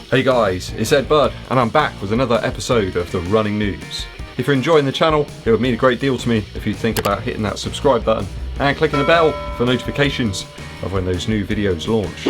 Hey guys, it's eddbudshoetube and I'm back with another episode of the Running News. If you're enjoying the channel, it would mean a great deal to me if you think about hitting that subscribe button and clicking the bell for notifications of when those new videos launch.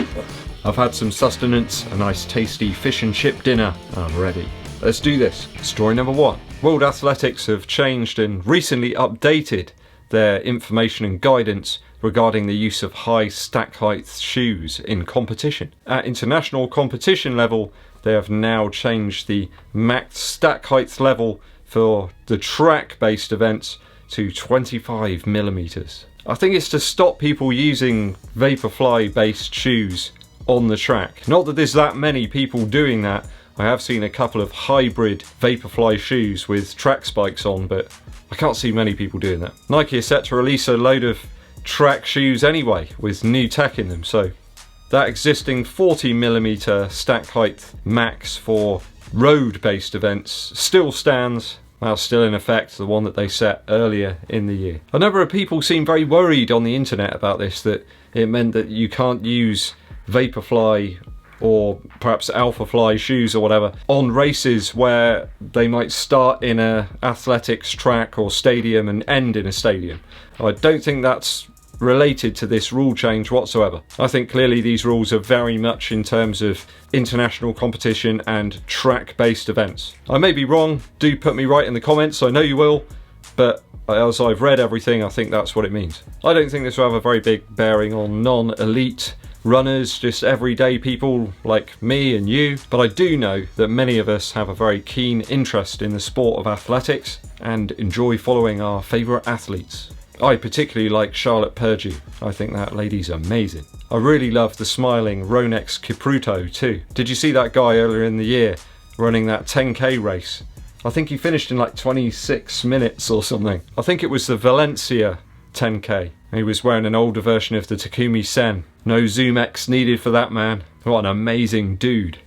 I've had some sustenance, a nice tasty fish and chip dinner, and I'm ready. Let's do this. Story number 1. World Athletics have changed and recently updated their information and guidance regarding the use of high stack height shoes in competition. At international competition level, they have now changed the max stack height level for the track-based events to 25mm. I think it's to stop people using Vaporfly-based shoes on the track. Not that there's that many people doing that. I have seen a couple of hybrid Vaporfly shoes with track spikes on, but I can't see many people doing that. Nike is set to release a load of track shoes anyway with new tech in them, so that existing 40mm stack height max for road based events still stands. That's still in effect, the one that they set earlier in the year. A number of people seem very worried on the internet about this, that it meant that you can't use Vaporfly or perhaps Alphafly shoes or whatever on races where they might start in a athletics track or stadium and end in a stadium. I don't think that's related to this rule change whatsoever. I think clearly these rules are very much in terms of international competition and track-based events. I may be wrong, do put me right in the comments, I know you will, but as I've read everything, I think that's what it means. I don't think this will have a very big bearing on non-elite runners, just everyday people like me and you, but I do know that many of us have a very keen interest in the sport of athletics and enjoy following our favourite athletes. I particularly like Charlotte Purdue. I think that lady's amazing. I really love the smiling Ronex Kipruto too. Did you see that guy earlier in the year running that 10k race? I think he finished in like 26 minutes or something. I think it was the Valencia 10k. He was wearing an older version of the Takumi Sen. No Zoom X needed for that man. What an amazing dude.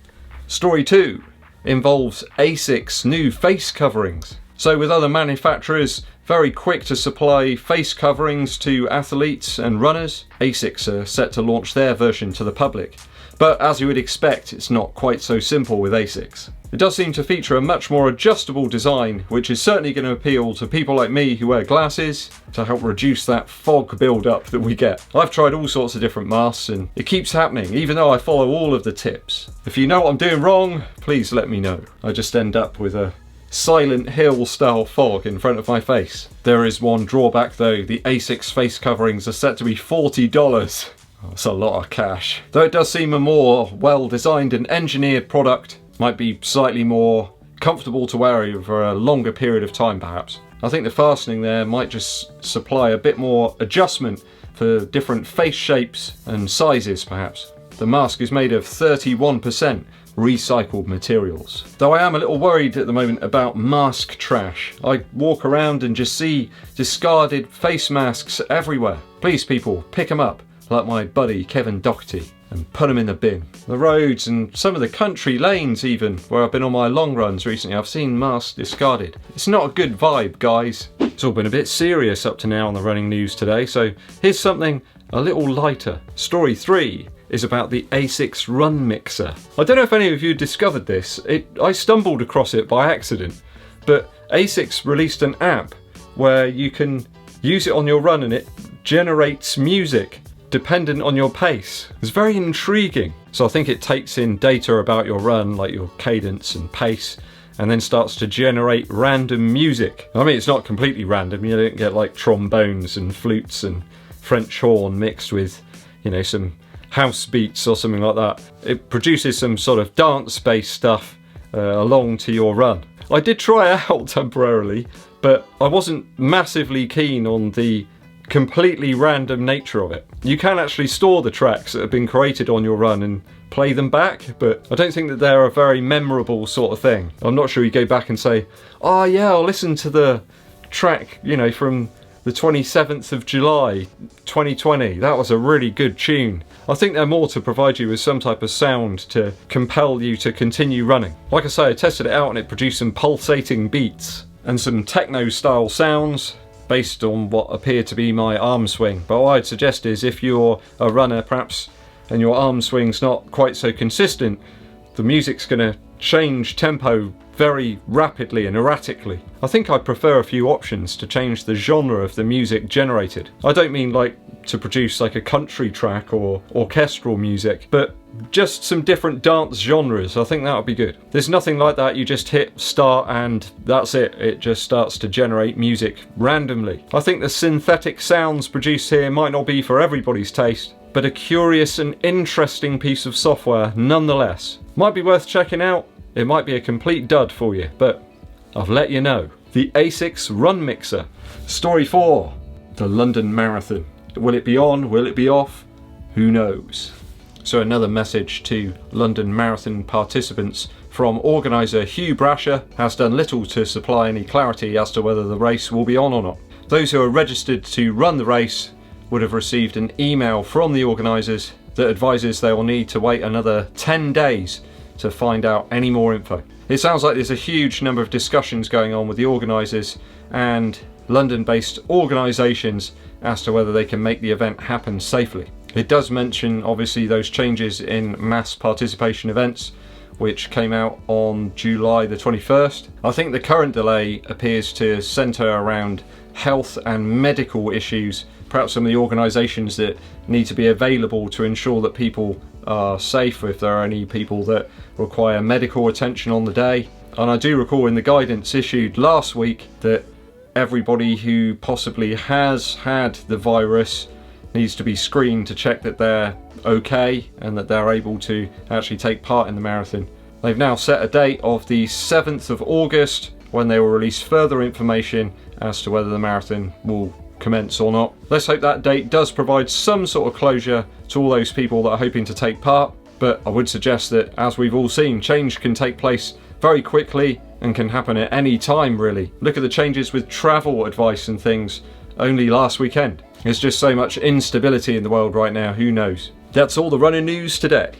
Story 2 involves Asics new face coverings. So with other manufacturers very quick to supply face coverings to athletes and runners, Asics are set to launch their version to the public. But as you would expect, it's not quite so simple with Asics. It does seem to feature a much more adjustable design, which is certainly going to appeal to people like me who wear glasses to help reduce that fog build-up that we get. I've tried all sorts of different masks and it keeps happening, even though I follow all of the tips. If you know what I'm doing wrong, please let me know. I just end up with a Silent Hill style fog in front of my face. There is one drawback though, the Asics face coverings are set to be $40. That's a lot of cash. Though it does seem a more well designed and engineered product, might be slightly more comfortable to wear over a longer period of time perhaps. I think the fastening there might just supply a bit more adjustment for different face shapes and sizes perhaps. The mask is made of 31% recycled materials. Though I am a little worried at the moment about mask trash. I walk around and just see discarded face masks everywhere. Please people, pick them up, like my buddy Kevin Doherty, and put them in the bin. The roads and some of the country lanes even, where I've been on my long runs recently, I've seen masks discarded. It's not a good vibe, guys. It's all been a bit serious up to now on the running news today, so here's something a little lighter. Story 3 is about the Asics Run Mixer. I don't know if any of you discovered this. I stumbled across it by accident, but Asics released an app where you can use it on your run and it generates music dependent on your pace. It's very intriguing. So I think it takes in data about your run, like your cadence and pace, and then starts to generate random music. I mean, it's not completely random. You don't get like trombones and flutes and French horn mixed with, you know, some house beats or something like that. It produces some sort of dance-based stuff along to your run. I did try it out temporarily, but I wasn't massively keen on the completely random nature of it. You can actually store the tracks that have been created on your run and play them back, but I don't think that they're a very memorable sort of thing. I'm not sure you go back and say, oh yeah, I'll listen to the track, you know, from the 27th of July 2020. That was a really good tune. I think they're more to provide you with some type of sound to compel you to continue running. Like I say, I tested it out and it produced some pulsating beats and some techno style sounds based on what appeared to be my arm swing. But what I'd suggest is if you're a runner perhaps and your arm swing's not quite so consistent, the music's going to change tempo very rapidly and erratically. I think I'd prefer a few options to change the genre of the music generated. I don't mean like to produce like a country track or orchestral music, but just some different dance genres. I think that would be good. There's nothing like that. You just hit start and that's it. It just starts to generate music randomly. I think the synthetic sounds produced here might not be for everybody's taste, but a curious and interesting piece of software nonetheless. Might be worth checking out. It might be a complete dud for you, but I've let you know. The Asics Run Mixer. Story 4. The London Marathon. Will it be on? Will it be off? Who knows? So another message to London Marathon participants from organiser Hugh Brasher has done little to supply any clarity as to whether the race will be on or not. Those who are registered to run the race would have received an email from the organisers that advises they will need to wait another 10 days to find out any more info. It sounds like there's a huge number of discussions going on with the organisers and London-based organisations as to whether they can make the event happen safely. It does mention obviously those changes in mass participation events which came out on July the 21st. I think the current delay appears to centre around health and medical issues, perhaps some of the organisations that need to be available to ensure that people are safe if there are any people that require medical attention on the day. And I do recall in the guidance issued last week that everybody who possibly has had the virus needs to be screened to check that they're okay and that they're able to actually take part in the marathon. They've now set a date of the 7th of August when they will release further information as to whether the marathon will commence or not. Let's hope that date does provide some sort of closure to all those people that are hoping to take part, but I would suggest that, as we've all seen, change can take place very quickly and can happen at any time really. Look at the changes with travel advice and things only last weekend. There's just so much instability in the world right now, who knows. That's all the running news today.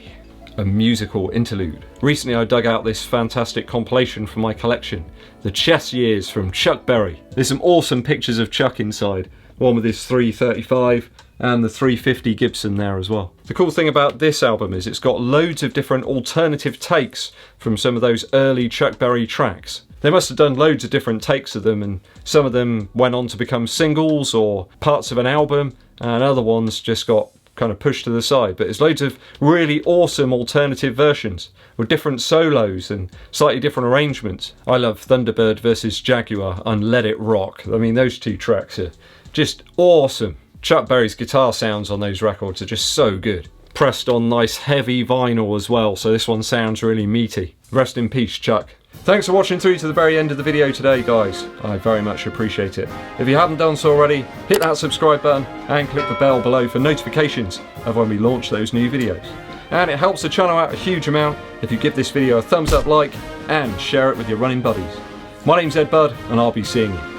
A musical interlude. Recently I dug out this fantastic compilation from my collection, The Chess Years from Chuck Berry. There's some awesome pictures of Chuck inside, one with his 335 and the 350 Gibson there as well. The cool thing about this album is it's got loads of different alternative takes from some of those early Chuck Berry tracks. They must have done loads of different takes of them, and some of them went on to become singles or parts of an album, and other ones just got kind of pushed to the side. But there's loads of really awesome alternative versions with different solos and slightly different arrangements. I love Thunderbird versus Jaguar and Let It Rock. I mean, those two tracks are just awesome. Chuck Berry's guitar sounds on those records are just so good. Pressed on nice heavy vinyl as well, so this one sounds really meaty. Rest in peace, Chuck. Thanks for watching through to the very end of the video today, guys. I very much appreciate it. If you haven't done so already, hit that subscribe button and click the bell below for notifications of when we launch those new videos. And it helps the channel out a huge amount if you give this video a thumbs up like and share it with your running buddies. My name's EDDBUD and I'll be seeing you